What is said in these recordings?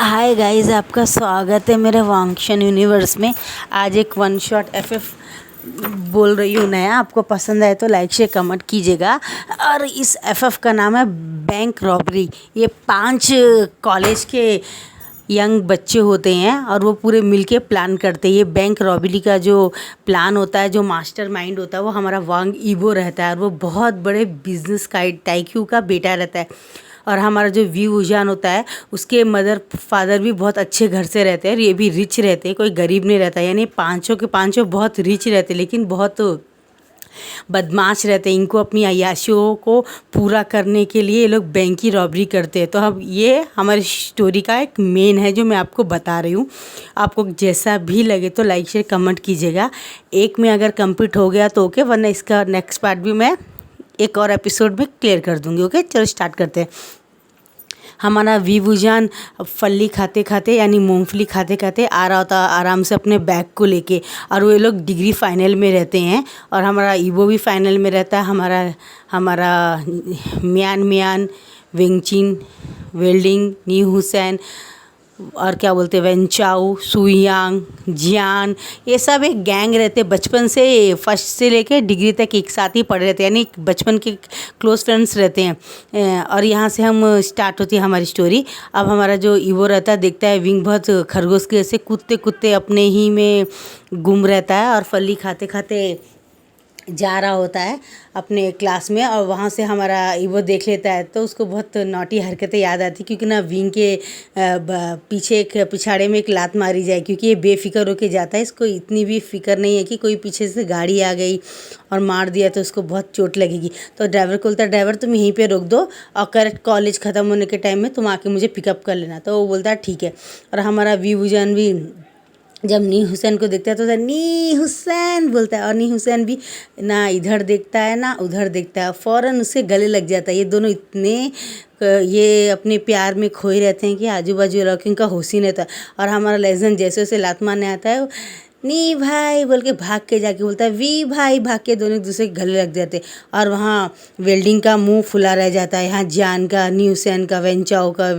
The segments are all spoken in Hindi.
हाय गाइस, आपका स्वागत है मेरे वांक्शन यूनिवर्स में। आज एक वन शॉट एफएफ बोल रही हूँ नया। आपको पसंद आए तो लाइक शेयर कमेंट कीजिएगा। और इस एफएफ का नाम है बैंक रॉबरी। ये 5 कॉलेज के यंग बच्चे होते हैं और वो पूरे मिलके प्लान करते हैं। ये बैंक रॉबरी का जो प्लान होता है, जो मास्टर माइंड होता है, वो हमारा वांग ईबो रहता है और वो बहुत बड़े बिजनेस का टाइक्यू का बेटा रहता है। और हमारा जो वी उजान होता है, उसके मदर फादर भी बहुत अच्छे घर से रहते हैं और ये भी रिच रहते हैं, कोई गरीब नहीं रहता। यानी पांचों के पांचों बहुत रिच रहते, लेकिन बहुत बदमाश रहते हैं। इनको अपनी अय्याशियों को पूरा करने के लिए ये लोग बैंक की रॉबरी करते हैं। तो अब ये हमारी स्टोरी का एक मेन है जो मैं आपको बता रही हूँ। आपको जैसा भी लगे तो लाइक शेयर कमेंट कीजिएगा। एक में अगर कंप्लीट हो गया तो ओके, वरना इसका नेक्स्ट पार्ट भी मैं एक और एपिसोड में क्लियर कर दूँगी। ओके, चलो स्टार्ट करते हैं। हमारा वीवूजान फली खाते खाते यानी मूंगफली खाते खाते आ रहा होता आराम से अपने बैग को लेके। और वो लोग डिग्री फाइनल में रहते हैं और हमारा ईवो भी फाइनल में रहता है। हमारा मियान मियान, वेंगचिन, वेल्डिंग, नी हुसैन और क्या बोलते हैं, वेंचाऊ, सुयांग, जियान, ये सब एक गैंग रहते। बचपन से फर्स्ट से लेके डिग्री तक एक साथ ही पढ़े रहते हैं, यानी बचपन के क्लोज फ्रेंड्स रहते हैं। और यहाँ से हम स्टार्ट होती है हमारी स्टोरी। अब हमारा जो ईवो रहता है, देखता है विंग बहुत खरगोश के जैसे कूदते कूदते अपने ही में गुम रहता है और फली खाते खाते जा रहा होता है अपने क्लास में। और वहाँ से हमारा ईवो देख लेता है तो उसको बहुत नॉटी हरकतें याद आती, क्योंकि ना विंग के पीछे एक पिछाड़े में एक लात मारी जाए, क्योंकि ये बेफिक्र होके जाता है। इसको इतनी भी फिक्र नहीं है कि कोई पीछे से गाड़ी आ गई और मार दिया तो उसको बहुत चोट लगेगी। तो ड्राइवर को बोलता है, ड्राइवर तुम यहीं पे रोक दो और करेक्ट कॉलेज ख़त्म होने के टाइम में तुम आके मुझे पिकअप कर लेना। तो वो बोलता है ठीक है। और हमारा वीवूजान भी जब नी हुसैन को देखता है तो नी हुसैन बोलता है, और नी हुसैन भी ना इधर देखता है ना उधर देखता है, फ़ौरन उसके गले लग जाता है। ये दोनों इतने ये अपने प्यार में खोए रहते हैं कि आजू बाजू वालों का होश ही नहीं था। और हमारा लेजेंड जैसे उसे लात मारने आता है, नी भाई बोल के भाग के जाके बोलता है वी भाई, भाग के दोनों एक दूसरे के गले लग जाते। और वहाँ वेल्डिंग का मुंह फुला रह जाता है। यहाँ जान का, नी हुसैन का, वेंचाओ का,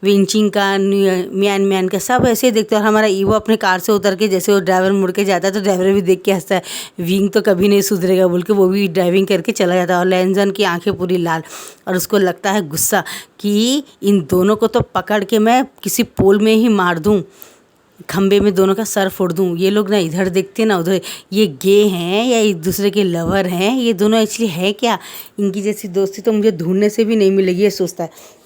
विंचिंग का, मियान मियान का, सब ऐसे ही देखते हैं। और हमारा ईवो अपने कार से उतर के जैसे वो ड्राइवर मुड़ के जाता है तो ड्राइवर भी देख के हंसता है, विंग तो कभी नहीं सुधरेगा बोल के वो भी ड्राइविंग करके चला जाता है। और लेंजन की आंखें पूरी लाल और उसको लगता है गुस्सा कि इन दोनों को तो पकड़ के मैं किसी पोल में ही मार दूँ, खम्बे में दोनों का सर फोड़ दूँ। ये लोग ना इधर देखते ना उधर, ये गे हैं या एक दूसरे के लवर हैं, ये दोनों एक्चुअली है क्या? इनकी जैसी दोस्ती तो मुझे ढूंढने से भी नहीं मिलेगी, ये सोचता है।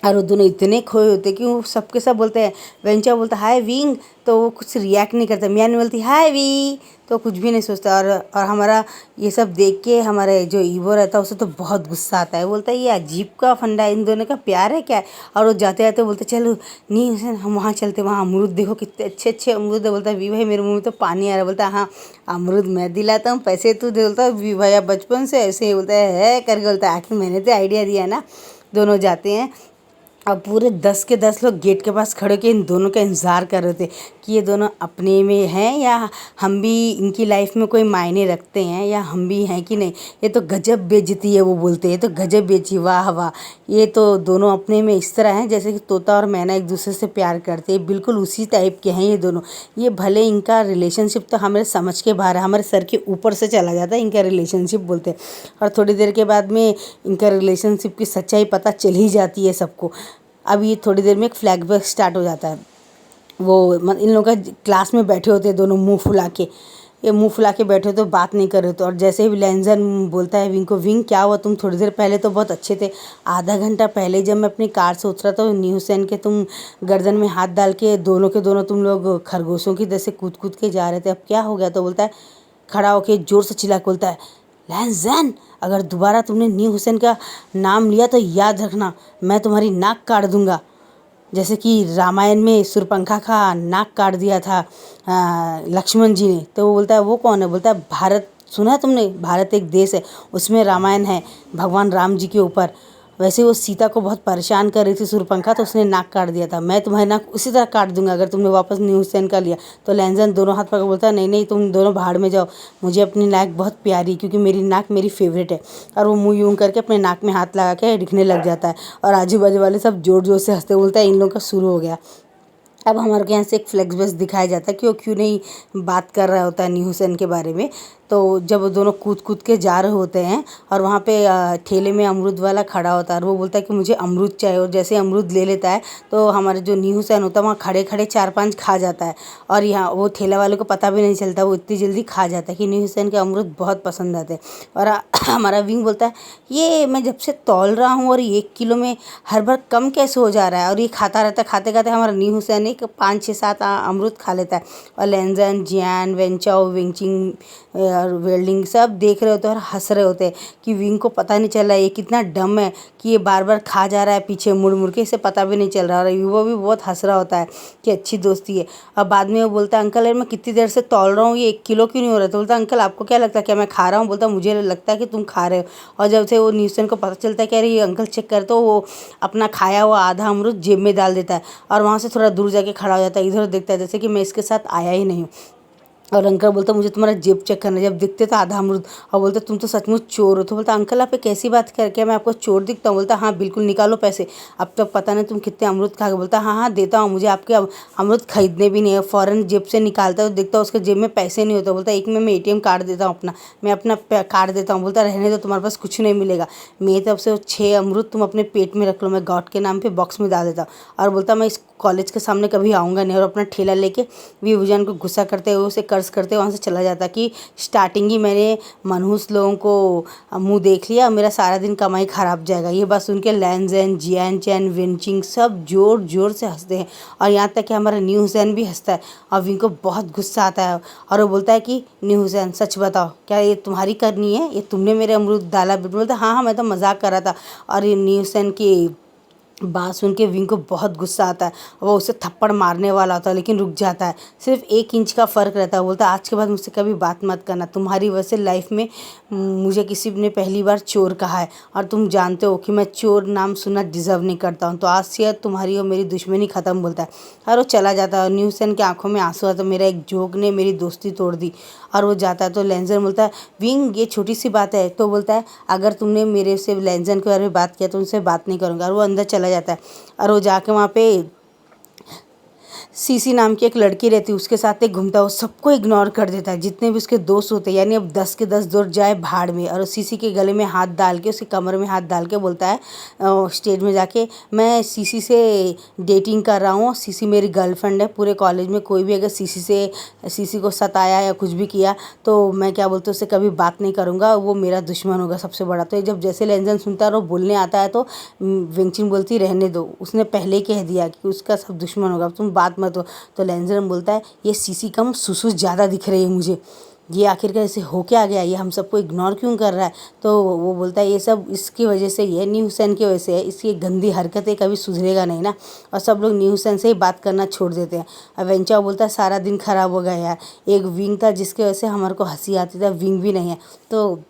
और वो दोनों इतने खोए होते कि वो सबके सब बोलते हैं। वेंचा बोलता हाय विंग तो वो कुछ रिएक्ट नहीं करता। मियान बोलती हाय वी तो कुछ भी नहीं सोचता। और हमारा ये सब देख के हमारे जो ईवो रहता है उसे तो बहुत गुस्सा आता है। बोलता है ये अजीब का फंडा है, इन दोनों का प्यार है क्या? और वो जाते जाते बोलते चलो नहीं हुसैन हम वहाँ चलते, वहाँ अमरूद देखो कितने अच्छे अच्छे अमरूद है। बोलता है वी भाई मेरे मुँह में तो पानी आ रहा है। बोलता है हाँ अमरूद मैं दिलाता हूँ, पैसे तू दे। बोलता है वी भैया बचपन से ऐसे ही बोलता है करके। बोलता है आखिर मैंने तो आइडिया दिया ना। दोनों जाते हैं। अब पूरे 10 के 10 लोग गेट के पास खड़े के इन दोनों का इंतज़ार कर रहे थे कि ये दोनों अपने में हैं या हम भी इनकी लाइफ में कोई मायने रखते हैं या हम भी हैं कि नहीं। ये तो गजब बेइज्जती है, वो बोलते हैं तो गजब बेइज्जती, वाह वाह। ये तो दोनों अपने में इस तरह हैं जैसे कि तोता और मैना एक दूसरे से प्यार करते हैं, बिल्कुल उसी टाइप के हैं ये दोनों। ये भले इनका रिलेशनशिप तो हमारे समझ के बाहर है, हमारे सर के ऊपर से चला जाता है, इनका रिलेशनशिप बोलते हैं। और थोड़ी देर के बाद में इनका रिलेशनशिप की सच्चाई पता चल ही जाती है सबको। अब ये थोड़ी देर में एक फ्लैशबैक स्टार्ट हो जाता है। वो इन लोगों का क्लास में बैठे होते हैं दोनों मुंह फुला के, ये मुंह फुला के बैठे तो बात नहीं कर रहे थे। और जैसे ही लेंजन बोलता है विंग को, विंग क्या हुआ, तुम थोड़ी देर पहले तो बहुत अच्छे थे, आधा घंटा पहले जब मैं अपनी कार से उतरा तो नी हुसैन के तुम गर्दन में हाथ डाल के दोनों के दोनों तुम लोग खरगोशों की जैसे कूद कूद के जा रहे थे, अब क्या हो गया? तो बोलता है खड़ा होके जोर से चिल्ला के बोलता है लेंजन अगर दोबारा तुमने नी हुसैन का नाम लिया तो याद रखना मैं तुम्हारी नाक काट दूंगा, जैसे कि रामायण में सुरपंखा का नाक काट दिया था लक्ष्मण जी ने। तो वो बोलता है वो कौन है? बोलता है भारत, सुना है तुमने? भारत एक देश है, उसमें रामायण है भगवान राम जी के ऊपर। वैसे वो सीता को बहुत परेशान कर रही थी शूर्पणखा, तो उसने नाक काट दिया था। मैं तुम्हारे नाक उसी तरह काट दूंगा अगर तुमने वापस न्यू हुसैन का लिया। तो लैंजन दोनों हाथ पकड़ बोलता है नहीं नहीं तुम दोनों भाड़ में जाओ, मुझे अपनी नाक बहुत प्यारी, क्योंकि मेरी नाक मेरी फेवरेट है। और वो मुँह यूं करके अपने नाक में हाथ लगा के दिखने लग जाता है, और आजू बाजू वाले सब जोर जोर से हंसते, बोलता है इन लोगों का शुरू हो गया। अब हमारे यहाँ से एक फ्लेक्स बेस दिखाया जाता है कि वो क्यों नहीं बात कर रहा होता है न्यू हुसैन के बारे में। तो जब वो दोनों कूद कूद के जा रहे होते हैं और वहाँ पे ठेले में अमरूद वाला खड़ा होता है, और वो बोलता है कि मुझे अमरूद चाहिए, और जैसे अमरूद ले लेता है तो हमारे जो न्यू हुसैन होता है वहाँ खड़े खड़े 4-5 खा जाता है, और यहाँ वो ठेला वाले को पता भी नहीं चलता, वो इतनी जल्दी खा जाता है कि न्यू हुसैन के अमरूद बहुत पसंद आते हैं। और हमारा विंग बोलता है ये मैं जब से तौल रहा हूँ और 1 किलो में हर बार कम कैसे हो जा रहा है, और ये खाता रहता है। खाते खाते हमारा न्यू हुसैन एक 5-6-7 अमरूद खा लेता है, और लेंजन जियान वेंचाओ विंगचिंग और वेल्डिंग सब देख रहे होते हैं और हंस रहे होते हैं कि विंग को पता नहीं चल रहा है ये कितना डम है कि ये बार बार खा जा रहा है पीछे मुड़ मुड़ के, इसे पता भी नहीं चल रहा। और वो भी बहुत हंस रहा होता है कि अच्छी दोस्ती है। अब बाद में वो बोलता है अंकल यार मैं कितनी देर से तौल रहा हूँ, ये 1 किलो क्यों नहीं हो रहा। तो बोलता है अंकल आपको क्या लगता है क्या मैं खा रहा हूँ। बोलता मुझे लगता है कि तुम खा रहे हो। और जब से वो न्यूसन को पता चलता है कि अरे ये अंकल चेक कर, तो वो अपना खाया हुआ आधा अमरूद जेब में डाल देता है, और वहाँ से थोड़ा दूर जाके खड़ा हो जाता है, इधर देखता है जैसे कि मैं इसके साथ आया ही नहीं हूँ। और अंकल बोलता मुझे तुम्हारा जेब चेक करना है, जब दिखते तो आधा अमरूद, और बोलते तुम तो सचमुच चोर हो। तो बोलता अंकल आप कैसी बात करके मैं आपको चोर दिखता हूँ। बोलता हाँ बिल्कुल निकालो पैसे, अब तो पता नहीं तुम कितने अमरूद खा गए। बोलता हाँ हाँ देता हूँ, मुझे आपके अमरूद खरीदने भी नहीं है। फ़ौरन जेब से निकालता है तो देखता है उसके जेब में पैसे नहीं होते। बोलता एक में मैं ATM कार्ड देता हूँ अपना, मैं अपना कार्ड देता हूँ। बोलता रहने दो तुम्हारे पास कुछ नहीं मिलेगा, मेरी तरफ से 6 अमरूद तुम अपने पेट में रख लो, मैं गॉड के नाम पे बॉक्स में डाल देता हूँ। और बोलता मैं इस कॉलेज के सामने कभी आऊँगा नहीं, और अपना ठेला लेके विभूजन को गुस्सा करते हुए उसे कर्ज करते वहाँ से चला जाता कि स्टार्टिंग ही मैंने मनहूस लोगों को मुंह देख लिया, मेरा सारा दिन कमाई ख़राब जाएगा। ये बात सुन के लैंजन जियान चैन विंचिंग सब जोर जोर से हंसते हैं, और यहाँ तक कि हमारा न्यू हुसैन भी हंसता है। और विंग को बहुत गुस्सा आता है, और वो बोलता है कि न्यू हुसैन सच बताओ क्या ये तुम्हारी करनी है, ये तुमने मेरे अमरूद डाला। बोलता हाँ हाँ मैं तो मजाक कर रहा था। और ये न्यू हुसैन की बात सुन के विंग को बहुत गुस्सा आता है, वो उसे थप्पड़ मारने वाला होता है लेकिन रुक जाता है, सिर्फ 1 इंच का फ़र्क रहता है। बोलता है आज के बाद मुझसे कभी बात मत करना, तुम्हारी वजह से लाइफ में मुझे किसी ने पहली बार चोर कहा है, और तुम जानते हो कि मैं चोर नाम सुनना डिज़र्व नहीं करता हूँ, तो आज से तुम्हारी और मेरी दुश्मनी ख़त्म। बोलता है और वो चला जाता है। न्यू हुसैन की आंखों में आंसू आता, मेरा एक जोक ने मेरी दोस्ती तोड़ दी, और वो जाता है। तो लेंजन बोलता है विंग ये छोटी सी बात है। तो बोलता है अगर तुमने मेरे से लेंजन के बारे में बात किया तो उनसे बात नहीं करूँगा, और वो अंदर चला जाता है। और वो जाके वहाँ पे सीसी नाम की एक लड़की रहती है, उसके साथ एक घूमता है, वो सबको इग्नोर कर देता है जितने भी उसके दोस्त होते हैं, यानी अब 10 के 10 दोस्त जाए भाड़ में। और सीसी के गले में हाथ डाल के उसके कमर में हाथ डाल के बोलता है स्टेज में जाके मैं सीसी से डेटिंग कर रहा हूँ, सीसी मेरी गर्लफ्रेंड है, पूरे कॉलेज में कोई भी अगर सीसी को सताया या कुछ भी किया तो मैं क्या बोलते उससे कभी बात नहीं करूँगा, वो मेरा दुश्मन होगा सबसे बड़ा। तो जब जैसे लेंजन सुनता है और वो बोलने आता है तो विंगचिन बोलती रहने दो, उसने पहले ही कह दिया कि उसका सब दुश्मन होगा, तुम बात मत हो। तो लेंजन बोलता है ये सीसी कम सुसु ज़्यादा दिख रही है मुझे, ये आखिरकार ऐसे हो क्या गया, ये हम सबको इग्नोर क्यों कर रहा है। तो वो बोलता है ये सब इसकी वजह से, ये न्यू हुसैन की वजह से है, इसकी गंदी हरकतें कभी सुधरेगा नहीं ना। और सब लोग न्यू हुसैन से ही बात करना छोड़ देते हैं। अब वेंचाओ बोलता है सारा दिन ख़राब हो गया यार, एक विंग था जिसकी वजह से हमारे को हंसी आती था, विंग भी नहीं है। तो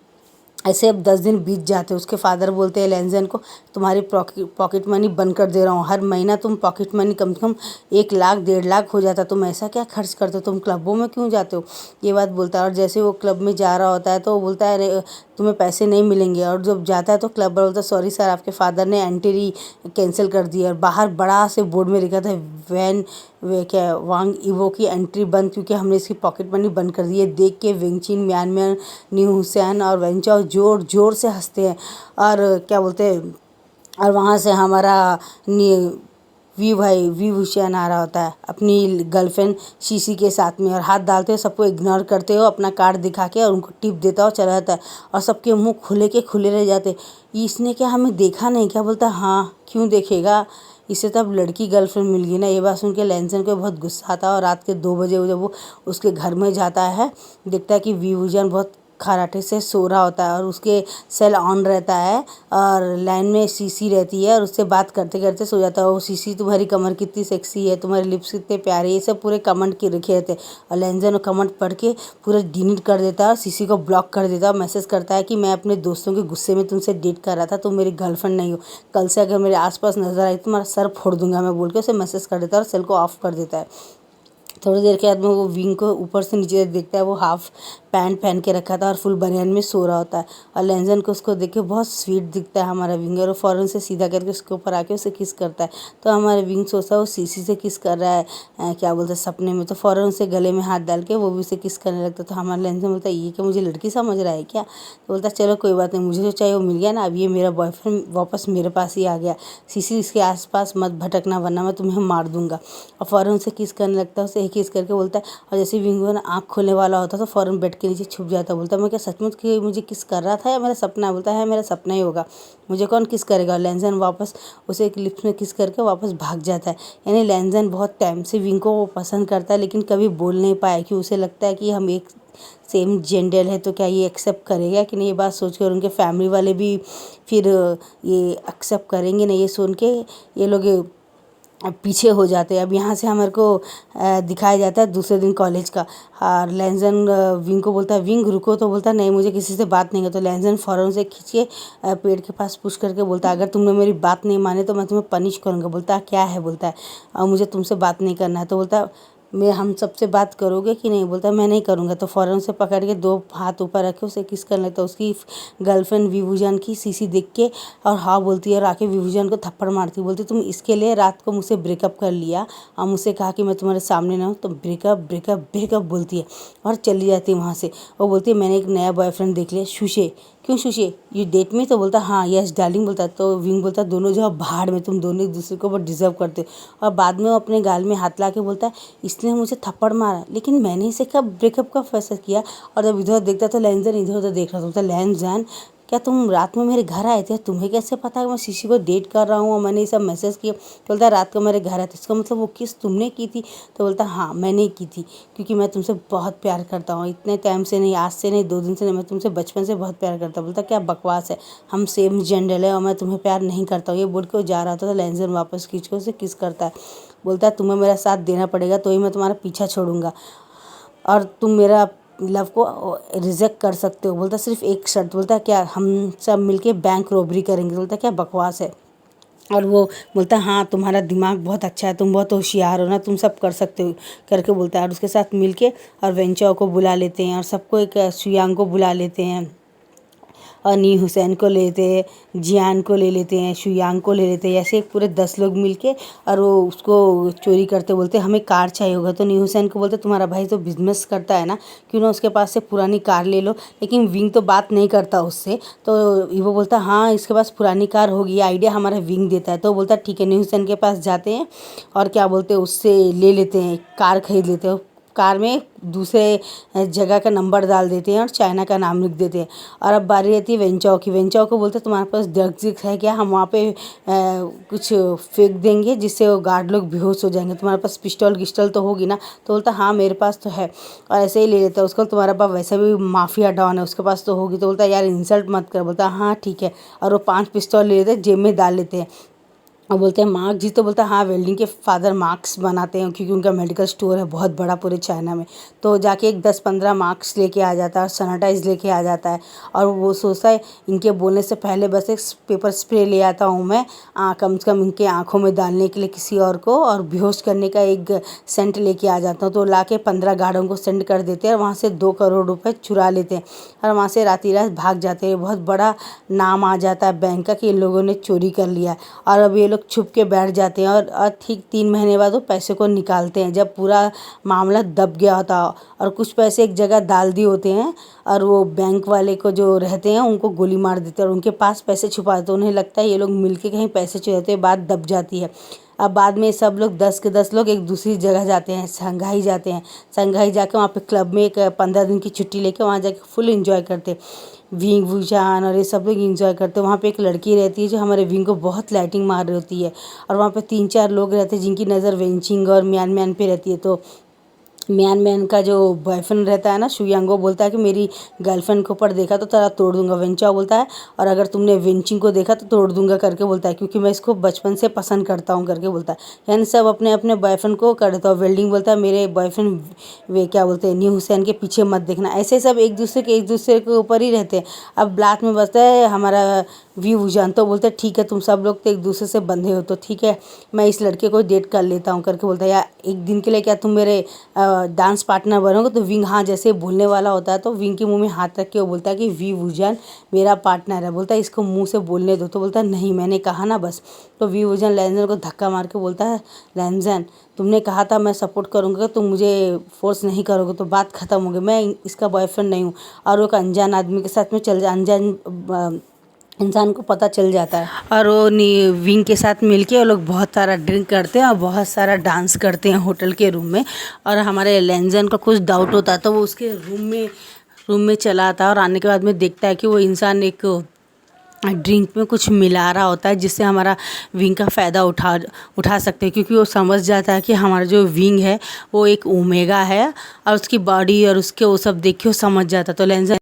ऐसे अब 10 दिन बीत जाते। उसके फादर बोलते हैं लेंजन को तुम्हारी पॉकेट मनी बंद कर दे रहा हूँ, हर महीना तुम पॉकेट मनी कम से कम 1 लाख 1.5 लाख हो जाता, तुम ऐसा क्या खर्च करते हो, तुम क्लबों में क्यों जाते हो, ये बात बोलता है। और जैसे वो क्लब में जा रहा होता है तो वो बोलता है अरे तुम्हें पैसे नहीं मिलेंगे। और जब जाता है तो क्लब वाला बोलता है सॉरी सर आपके फादर ने एंट्री कैंसिल कर दी है। और बाहर बड़ा से बोर्ड में लिखा था वे क्या वांग इवो की एंट्री बंद, क्योंकि हमने इसकी पॉकेट मनी बंद कर दी है। देख के विंगचिन म्यांमार न्यू हुसैन और वेंचाओ जोर जोर से हंसते हैं, और क्या बोलते हैं, और वहाँ से हमारा वी हुसैन आ रहा होता है अपनी गर्लफ्रेंड सीसी के साथ में, और हाथ डालते हुए सबको इग्नोर करते हो अपना कार्ड दिखा के, और उनको टिप देता हो चला जाता है। और सबके मुंह खुले के खुले रह जाते, इसने क्या हमें देखा नहीं क्या। बोलता हाँ क्यों देखेगा, इसे तब लड़की गर्लफ्रेंड मिल गई ना। ये बात सुन के लेंसन को बहुत गुस्सा आता है, और रात के 2 बजे जब वो उसके घर में जाता है देखता है कि विभूजन बहुत खराटे से सो रहा होता है और उसके सेल ऑन रहता है और लाइन में सीसी रहती है और उससे बात करते करते सो जाता है। वो सीसी तुम्हारी कमर कितनी सेक्सी है, तुम्हारे लिप्स कितने प्यारे, ये सब पूरे कमेंट के रखे रहते हैं। और लेंजन कमेंट पढ़ के पूरा डिलीट कर देता है और सीसी को ब्लॉक कर देता है और मैसेज करता है कि मैं अपने दोस्तों के गुस्से में तुमसे डेट कर रहा था, तुम मेरी गर्लफ्रेंड नहीं हो, कल से अगर मेरे आसपास नजर आई तो तुम्हारा सर फोड़ दूंगा मैं, बोल के उसे मैसेज कर देता है और सेल को ऑफ कर देता है। थोड़ी देर के बाद में वो विंग को ऊपर से नीचे देखता है, वो हाफ पैंट पहन के रखा था और फुल बनियान में सो रहा होता है। और लेंजन को उसको देख के बहुत स्वीट दिखता है हमारा विंग, और वो फ़ौरन से सीधा करके उसके ऊपर आके उसे किस करता है। तो हमारा विंग सोचता है वो सीसी से किस कर रहा है, क्या बोलते हैं सपने में, तो फ़ौरन उसे गले में हाथ डाल के वो भी उसे किस करने लगता है। तो हमारा लेंजन बोलता है ये क्या मुझे लड़की समझ रहा है क्या। तो बोलता है चलो कोई बात नहीं, मुझे जो चाहिए वो मिल गया ना, अब ये मेरा बॉयफ्रेंड वापस मेरे पास ही आ गया, सीसी इसके आसपास मत भटकना वरना मैं तुम्हें मार दूंगा। और फ़ौरन उसे किस करने लगता है, उसे किस करके बोलता है, और जैसे विंगो ना आँख खोलने वाला होता तो फ़ौरन बेड के नीचे छुप जाता। बोलता मैं क्या सचमुच कि मुझे किस कर रहा था या मेरा सपना। बोलता है मेरा सपना ही होगा, मुझे कौन किस करेगा। लेंजन वापस उसे एक लिप्स में किस करके वापस भाग जाता है। यानी लेंजन बहुत टाइम से विंग को वो पसंद करता है लेकिन कभी बोल नहीं पाया कि उसे लगता है कि हम एक सेम जेंडर है तो क्या ये एक्सेप्ट करेगा कि नहीं। ये बात सोचकर उनके फैमिली वाले भी फिर ये एक्सेप्ट करेंगे नहीं, ये सुन के ये लोग पीछे हो जाते हैं। अब यहाँ से हमारे को दिखाया जाता है दूसरे दिन कॉलेज का। और लेंजन विंग को बोलता है विंग रुको, तो बोलता है नहीं मुझे किसी से बात नहीं है। तो लेंजन फ़ौरन से खींच के पेड़ के पास पुश करके बोलता है अगर तुमने मेरी बात नहीं माने तो मैं तुम्हें पनिश करूँगा। बोलता है क्या है, बोलता है और मुझे तुमसे बात नहीं करना है। तो बोलता है मैं हम सबसे बात करोगे कि नहीं। बोलता है मैं नहीं करूँगा। तो फ़ौरन से पकड़ के दो हाथ ऊपर रखे उसे किस करने लगता है। उसकी गर्लफ्रेंड विभूजान की सीसी देख के और हाँ बोलती है और आके विभूजान को थप्पड़ मारती। बोलती तुम इसके लिए रात को मुझसे ब्रेकअप कर लिया और मुझसे कहा कि मैं तुम्हारे सामने ना हूँ, तो ब्रेकअप ब्रेकअप ब्रेकअप बोलती है और चली जाती है वहाँ से। वो बोलती है मैंने एक नया बॉयफ्रेंड देख लिया, शुशे। क्यों शुशे, यू डेट में। तो बोलता हाँ यस डार्लिंग बोलता है। तो विंग बोलता है दोनों जो भाड़ में, तुम दोनों एक दूसरे को बहुत डिजर्व करते हो। और बाद में वो अपने गाल में हाथ ला के बोलता है इसने मुझे थप्पड़ मारा लेकिन मैंने इसे कब ब्रेकअप का फैसला किया। और जब इधर देखता तो लेंजन इधर उधर देख रहा था। बोलता लेंजन क्या तुम रात में मेरे घर आए थे, तुम्हें कैसे पता है मैं सीसी को डेट कर रहा हूँ और मैंने ये सब मैसेज किया। तो बोलता रात को मेरे घर आए थे, इसका मतलब वो किस तुमने की थी। तो बोलता हाँ मैंने की थी क्योंकि मैं तुमसे बहुत प्यार करता हूँ, इतने टाइम से नहीं, आज से नहीं, 2 दिन से नहीं, मैं तुमसे बचपन से बहुत प्यार करता हूँ। बोलता क्या बकवास है, हम सेम जेंडर है और मैं तुम्हें प्यार नहीं करता हूँ, ये बोल के वो जा रहा था। तो लेंजन वापस खींच के उसे किस करता है। बोलता है तुम्हें मेरा साथ देना पड़ेगा तो ही मैं तुम्हारा पीछा छोड़ूंगा और तुम मेरा लव को रिजेक्ट कर सकते हो। बोलता सिर्फ एक शर्त। बोलता क्या, हम सब मिलके बैंक रॉबरी करेंगे। बोलता क्या बकवास है। और वो बोलता हाँ तुम्हारा दिमाग बहुत अच्छा है, तुम बहुत होशियार हो ना, तुम सब कर सकते हो करके बोलता है। और उसके साथ मिलके और वेंचाओ को बुला लेते हैं और सबको एक सुयांग को बुला लेते हैं और नी हुसैन को ले लेते हैं, जियान को ले लेते हैं, शुयांग को ले लेते हैं। ऐसे पूरे 10 लोग मिलके और वो उसको चोरी करते। बोलते हमें कार चाहिए होगा। तो नी हुसैन को बोलते तुम्हारा भाई तो बिजनेस करता है ना, क्यों ना उसके पास से पुरानी कार ले लो। लेकिन विंग तो बात नहीं करता उससे। तो वो बोलता हाँ इसके पास पुरानी कार होगी, आइडिया हमारा विंग देता है। तो बोलता ठीक है, नी हुसैन के पास जाते हैं और क्या बोलते हैं उससे ले लेते हैं, कार खरीद लेते हैं। कार में दूसरे जगह का नंबर डाल देते हैं और चाइना का नाम लिख देते हैं। और अब बारी रहती है वेंचाओ की। वेंचाओ को बोलते तुम्हारे पास ड्रग्स है क्या, हम वहाँ पे कुछ फेंक देंगे जिससे वो गार्ड लोग बेहोश हो जाएंगे, तुम्हारे पास पिस्टल गिस्टल तो होगी ना। तो बोलता हाँ मेरे पास तो है। और ऐसे ही ले लेता है उसको, तुम्हारा पास वैसे भी माफिया डॉन है उसके पास तो होगी। तो बोलता यार इंसल्ट मत कर। बोलता हाँ ठीक है। और वो 5 पिस्तौल ले लेते हैं, जेब में डाल लेते हैं और बोलते हैं मार्क जी। तो बोलता है हाँ वेल्डिंग के फादर मार्क्स बनाते हैं क्योंकि उनका मेडिकल स्टोर है बहुत बड़ा पूरे चाइना में। तो जाके एक 10-15 मार्क्स लेके आ जाता है और सैनिटाइज लेके आ जाता है। और वो सोचता है इनके बोलने से पहले बस एक पेपर स्प्रे ले आता हूँ मैं, कम से कम इनके आँखों में डालने के लिए किसी और को, और बेहोश करने का एक सेंट लेके आ जाता हूँ। तो ला के 15 गार्डों को सेंड कर देते हैं और वहाँ से 2 करोड़ रुपये चुरा लेते हैं और वहाँ से राती रात भाग जाते हैं। बहुत बड़ा नाम आ जाता है बैंक का कि इन लोगों ने चोरी कर लिया। और अब ये लोग छुप के बैठ जाते हैं और ठीक 3 महीने बाद वो पैसे को निकालते हैं जब पूरा मामला दब गया होता। और कुछ पैसे एक जगह डाल दिए होते हैं और वो बैंक वाले को जो रहते हैं उनको गोली मार देते हैं और उनके पास पैसे छुपा देते हैं। उन्हें लगता है ये लोग मिलके कहीं पैसे चुराते हैं, बात दब जाती है। अब बाद में सब लोग 10 के 10 लोग एक दूसरी जगह जाते हैं, शंघाई जाते हैं। शंघाई जाके वहाँ पे क्लब में एक 15 दिन की छुट्टी लेके वहाँ जाके फुल एंजॉय करते हैं। विंग वूजान और ये सब लोग इंजॉय करते हैं। वहाँ पे एक लड़की रहती है जो हमारे विंग को बहुत लाइटिंग मार रही होती है और वहाँ पे 3-4 लोग रहते हैं जिनकी नज़र वेंचिंग और म्यान म्यान पे रहती है। तो म्यान मैन का जो बॉयफ्रेंड रहता है ना, शुयांग, वो बोलता है कि मेरी गर्लफ्रेंड के ऊपर देखा तो तेरा तोड़ दूंगा, वेंचा बोलता है। और अगर तुमने वेंचिंग को देखा तो तोड़ दूंगा करके बोलता है, क्योंकि मैं इसको बचपन से पसंद करता हूँ करके बोलता है। यानी सब अपने अपने बॉयफ्रेंड को करता है। वेल्डिंग बोलता है मेरे बॉयफ्रेंड वे क्या बोलते हैं, न्यू हुसैन के पीछे मत देखना। ऐसे सब एक दूसरे के ऊपर ही रहते हैं। अब ब्लात में बसता है हमारा वी वुजान, तो बोलते हैं ठीक है तुम सब लोग तो एक दूसरे से बंधे हो तो ठीक है, मैं इस लड़के को डेट कर लेता हूँ करके बोलता है। या एक दिन के लिए क्या तुम मेरे डांस पार्टनर बनोगे? तो विंग हाँ जैसे बोलने वाला होता है तो विंग के मुंह में हाथ रख के वो बोलता है कि वी वुजान मेरा पार्टनर है। बोलता है इसको मुंह से बोलने दो। तो बोलता है नहीं मैंने कहा ना बस। तो वी वुजान लैंजन को धक्का मार के बोलता है, लैंजन तुमने कहा था मैं सपोर्ट करूँगा, तुम मुझे फोर्स नहीं करोगे तो बात ख़त्म हो गई, मैं इसका बॉयफ्रेंड नहीं हूँ। और वो एक अनजान आदमी के साथ में चल जा, अनजान इंसान को पता चल जाता है। और वो विंग के साथ मिलके वो लोग बहुत सारा ड्रिंक करते हैं और बहुत सारा डांस करते हैं होटल के रूम में। और हमारे लेंजन को कुछ डाउट होता है तो वो उसके रूम में चला आता है और आने के बाद में देखता है कि वो इंसान एक ड्रिंक में कुछ मिला रहा होता है, जिससे हमारा विंग का फ़ायदा उठा सकते हैं। क्योंकि वो समझ जाता है कि हमारा जो विंग है वो एक ओमेगा है और उसकी बॉडी और उसके वो सब देख के वो समझ जाता है। तो लेंजन